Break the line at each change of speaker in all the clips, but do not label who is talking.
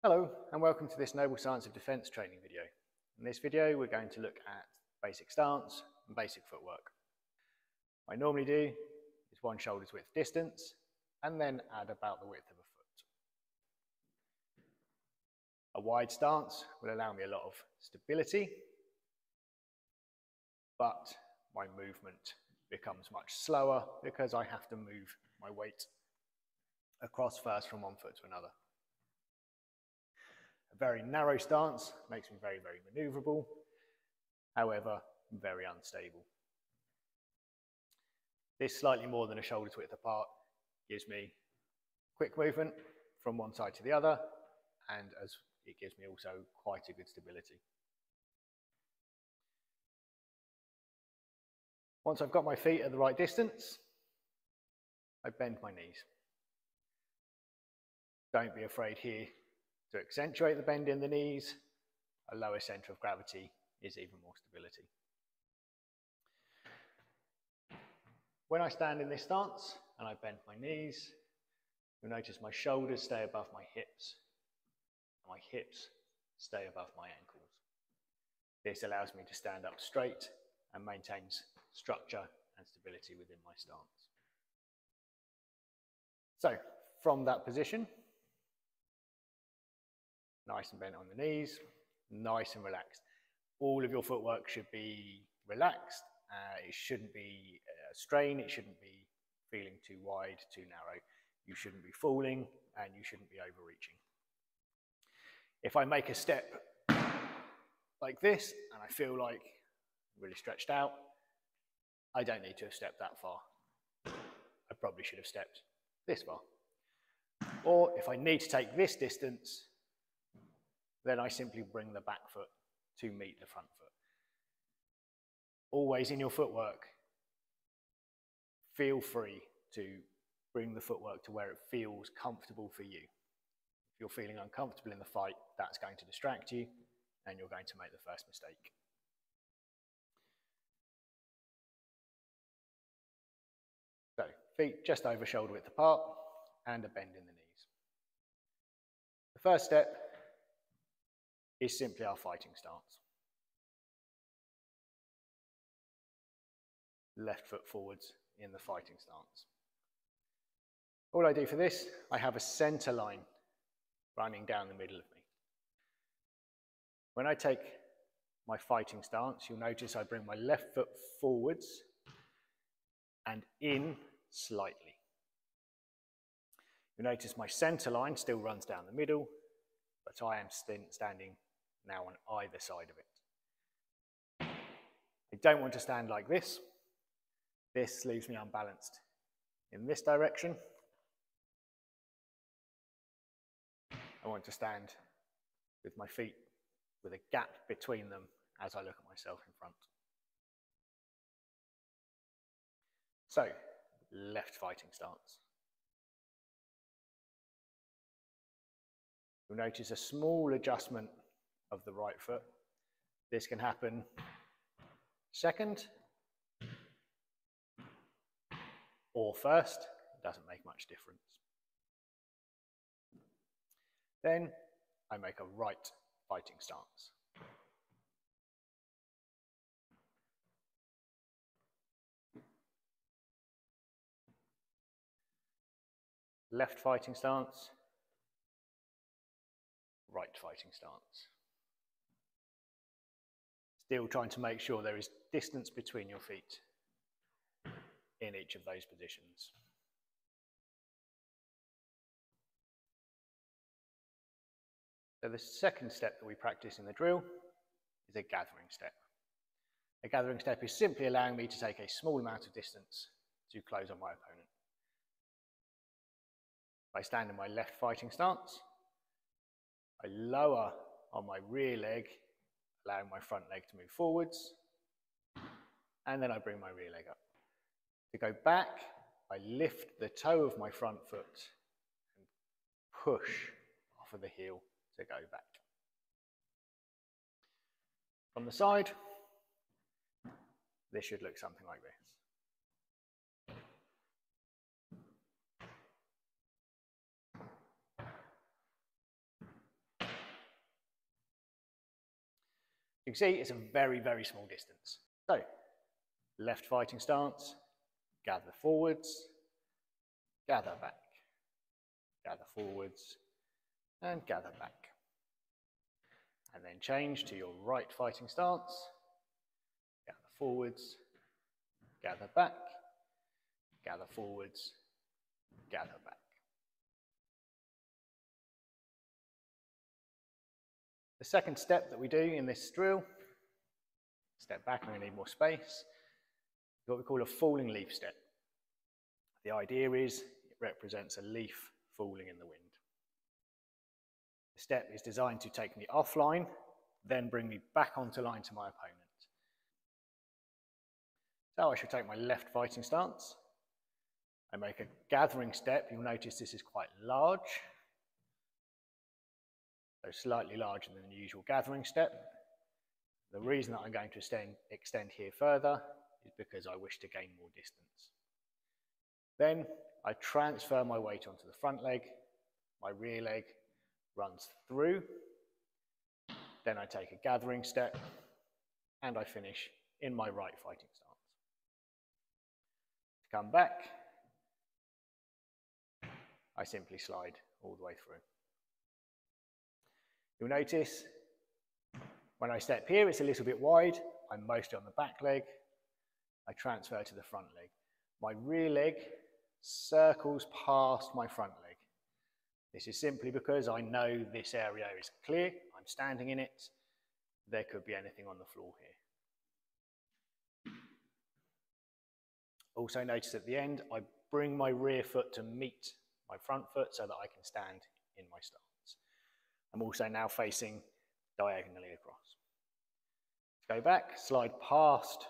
Hello and welcome to this Noble Science of Defence training video. In this video we're going to look at basic stance and basic footwork. What I normally do is one shoulder's width distance and then add about the width of a foot. A wide stance will allow me a lot of stability, but my movement becomes much slower because I have to move my weight across first from one foot to another. A very narrow stance makes me very maneuverable, however, very unstable. This slightly more than a shoulder's width apart gives me quick movement from one side to the other, and as it gives me also quite a good stability. Once I've got my feet at the right distance, I bend my knees. Don't be afraid here to accentuate the bend in the knees. A lower centre of gravity is even more stability. When I stand in this stance and I bend my knees, you'll notice my shoulders stay above my hips, and my hips stay above my ankles. This allows me to stand up straight and maintains structure and stability within my stance. So, from that position, nice and bent on the knees, nice and relaxed. All of your footwork should be relaxed. It shouldn't be a strain. It shouldn't be feeling too wide, too narrow. You shouldn't be falling and you shouldn't be overreaching. If I make a step like this and I feel like I'm really stretched out, I don't need to have stepped that far. I probably should have stepped this far. Or if I need to take this distance, then I simply bring the back foot to meet the front foot. Always in your footwork, feel free to bring the footwork to where it feels comfortable for you. If you're feeling uncomfortable in the fight, that's going to distract you and you're going to make the first mistake. So, feet just over shoulder width apart and a bend in the knees. The first step is simply our fighting stance. Left foot forwards in the fighting stance. All I do for this, I have a centre line running down the middle of me. When I take my fighting stance, you'll notice I bring my left foot forwards and in slightly. You'll notice my centre line still runs down the middle, but I am standing now on either side of it. I don't want to stand like this. This leaves me unbalanced in this direction. I want to stand with my feet with a gap between them as I look at myself in front. So, left fighting stance. You'll notice a small adjustment of the right foot. This can happen second or first, it doesn't make much difference. Then I make a right fighting stance. Left fighting stance, right fighting stance. Still trying to make sure there is distance between your feet in each of those positions. So the second step that we practice in the drill is a gathering step. A gathering step is simply allowing me to take a small amount of distance to close on my opponent. I stand in my left fighting stance. I lower on my rear leg, allowing my front leg to move forwards, and then I bring my rear leg up. To go back, I lift the toe of my front foot and push off of the heel to go back. From the side, this should look something like this. You can see it's a very, very small distance. So, left fighting stance, gather forwards, gather back, gather forwards, and gather back. And then change to your right fighting stance, gather forwards, gather back, gather forwards, gather back. The second step that we do in this drill, step back, I'm going to need more space, is what we call a falling leaf step. The idea is it represents a leaf falling in the wind. The step is designed to take me offline, then bring me back onto line to my opponent. So I shall take my left fighting stance. I make a gathering step. You'll notice this is quite large. So slightly larger than the usual gathering step. The reason that I'm going to extend here further is because I wish to gain more distance. Then I transfer my weight onto the front leg. My rear leg runs through. Then I take a gathering step and I finish in my right fighting stance. To come back, I simply slide all the way through. You'll notice when I step here, it's a little bit wide. I'm mostly on the back leg. I transfer to the front leg. My rear leg circles past my front leg. This is simply because I know this area is clear. I'm standing in it. There could be anything on the floor here. Also notice at the end, I bring my rear foot to meet my front foot so that I can stand in my stance. I'm also now facing diagonally across. Go back, slide past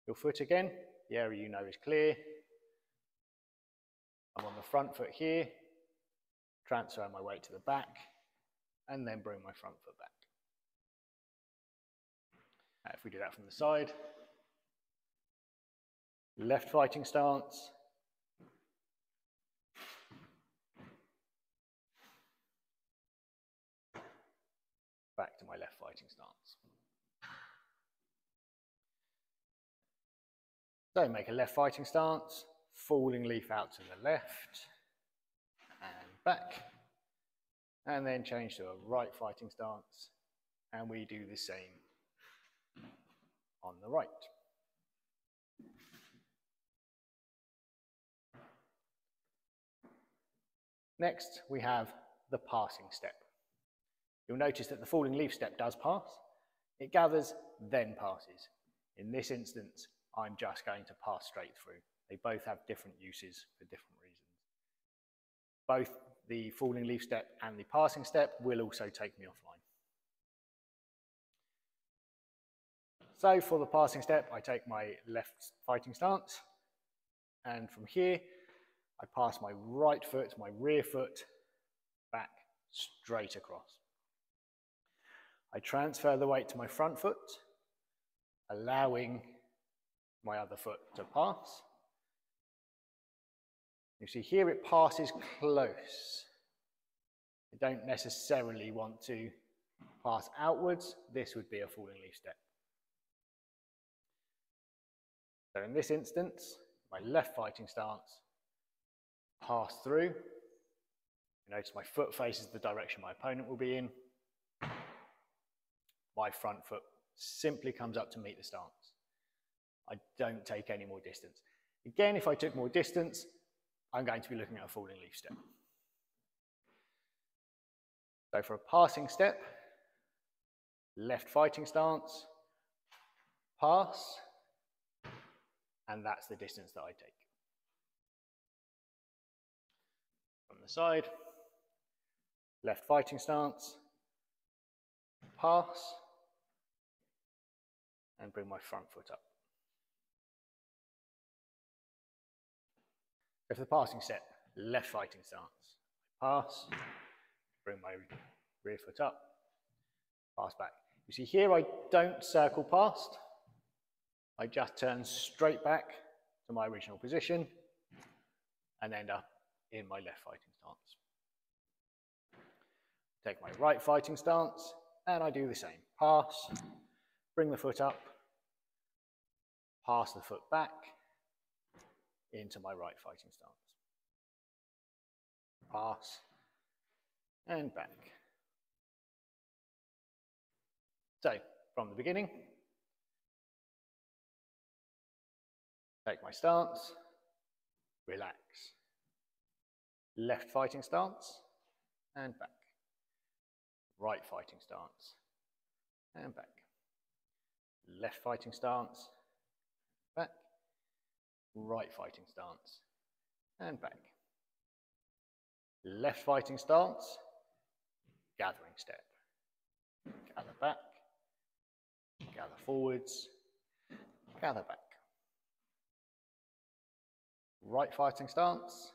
your foot again. The area you know is clear. I'm on the front foot here, transfer my weight to the back, and then bring my front foot back. Now, if we do that from the side, left fighting stance, back to my left fighting stance. So make a left fighting stance, falling leaf out to the left and back, and then change to a right fighting stance, and we do the same on the right. Next, we have the passing step. You'll notice that the falling leaf step does pass. It gathers, then passes. In this instance, I'm just going to pass straight through. They both have different uses for different reasons. Both the falling leaf step and the passing step will also take me offline. So for the passing step, I take my left fighting stance, and from here, I pass my right foot, my rear foot, back straight across. I transfer the weight to my front foot, allowing my other foot to pass. You see here it passes close. I don't necessarily want to pass outwards. This would be a falling leaf step. So in this instance, my left fighting stance, pass through. You notice my foot faces the direction my opponent will be in. My front foot simply comes up to meet the stance. I don't take any more distance. Again, if I took more distance, I'm going to be looking at a falling leaf step. So for a passing step, left fighting stance, pass, and that's the distance that I take. From the side, left fighting stance, pass, and bring my front foot up. Go for the passing step, left fighting stance, pass, bring my rear foot up, pass back. You see here I don't circle past, I just turn straight back to my original position and end up in my left fighting stance. Take my right fighting stance, And I do the same. Pass, bring the foot up, pass the foot back into my right fighting stance. Pass and back. So, from the beginning, take my stance, relax. Left fighting stance and back. Right fighting stance and back. Left fighting stance, back. Right fighting stance and back. Left fighting stance, gathering step. Gather back, gather forwards, gather back. Right fighting stance,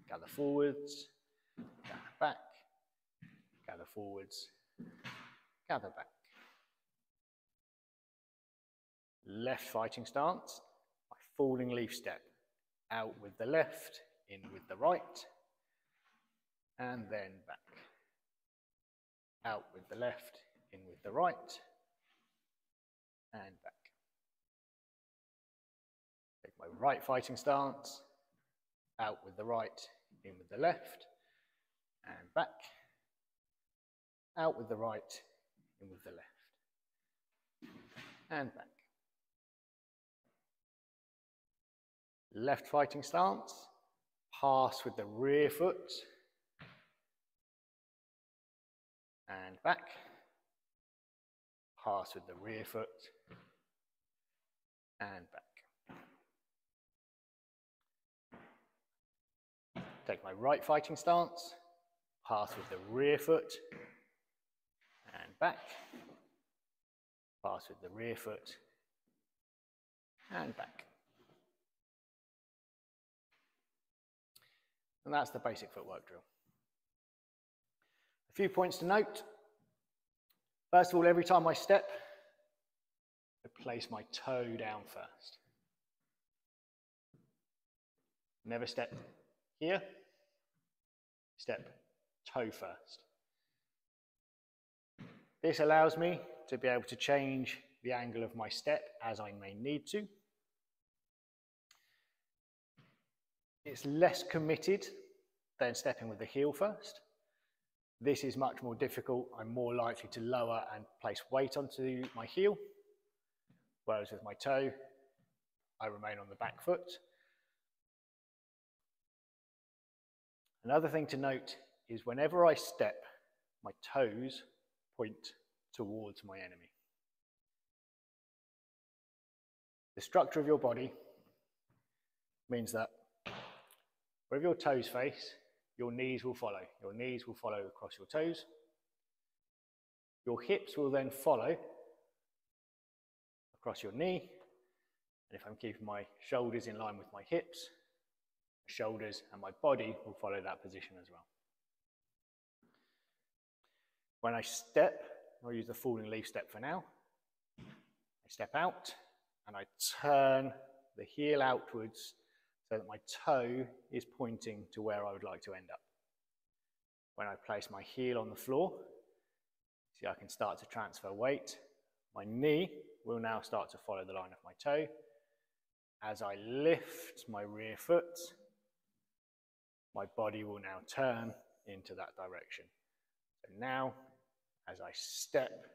gather forwards, gather back, gather forwards, gather back. Left fighting stance, my falling leaf step. Out with the left, in with the right, and then back. Out with the left, in with the right, and back. Take my right fighting stance, out with the right, in with the left, and back. Out with the right, in with the left, and back. Left fighting stance, pass with the rear foot, and back. Pass with the rear foot, and back. Take my right fighting stance, pass with the rear foot, and back. Pass with the rear foot, and back. And that's the basic footwork drill. A few points to note. First of all, every time I step, I place my toe down first. Never step here, step toe first. This allows me to be able to change the angle of my step as I may need to. It's less committed than stepping with the heel first. This is much more difficult. I'm more likely to lower and place weight onto my heel, whereas with my toe, I remain on the back foot. Another thing to note is whenever I step, my toes point towards my enemy. The structure of your body means that wherever your toes face, your knees will follow. Your knees will follow across your toes. Your hips will then follow across your knee. And if I'm keeping my shoulders in line with my hips, my shoulders and my body will follow that position as well. When I step, I'll use the falling leaf step for now. I step out and I turn the heel outwards so that my toe is pointing to where I would like to end up. When I place my heel on the floor, see I can start to transfer weight. My knee will now start to follow the line of my toe. As I lift my rear foot, my body will now turn into that direction. So now, as I step,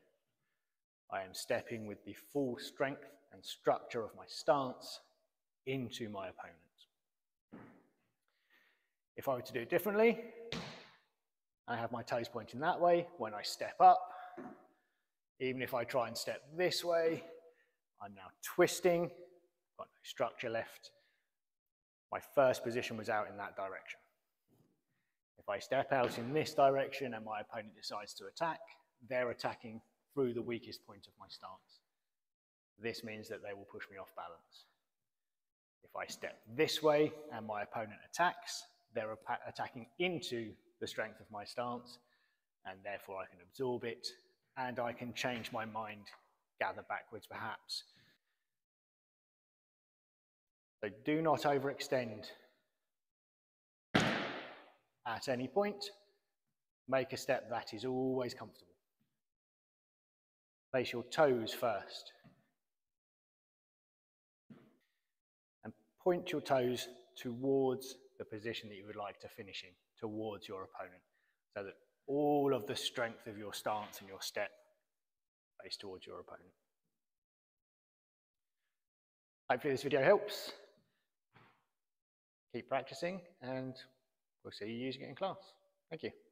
I am stepping with the full strength and structure of my stance into my opponent. If I were to do it differently, I have my toes pointing that way. When I step up, even if I try and step this way, I'm now twisting, got no structure left. My first position was out in that direction. If I step out in this direction and my opponent decides to attack, they're attacking through the weakest point of my stance. This means that they will push me off balance. If I step this way and my opponent attacks, they're attacking into the strength of my stance, and therefore I can absorb it, and I can change my mind, gather backwards perhaps. So do not overextend at any point. Make a step that is always comfortable. Place your toes first. And point your toes towards the position that you would like to finish in, towards your opponent, so that all of the strength of your stance and your step face towards your opponent. Hopefully this video helps. Keep practicing and we'll see you using it in class. Thank you.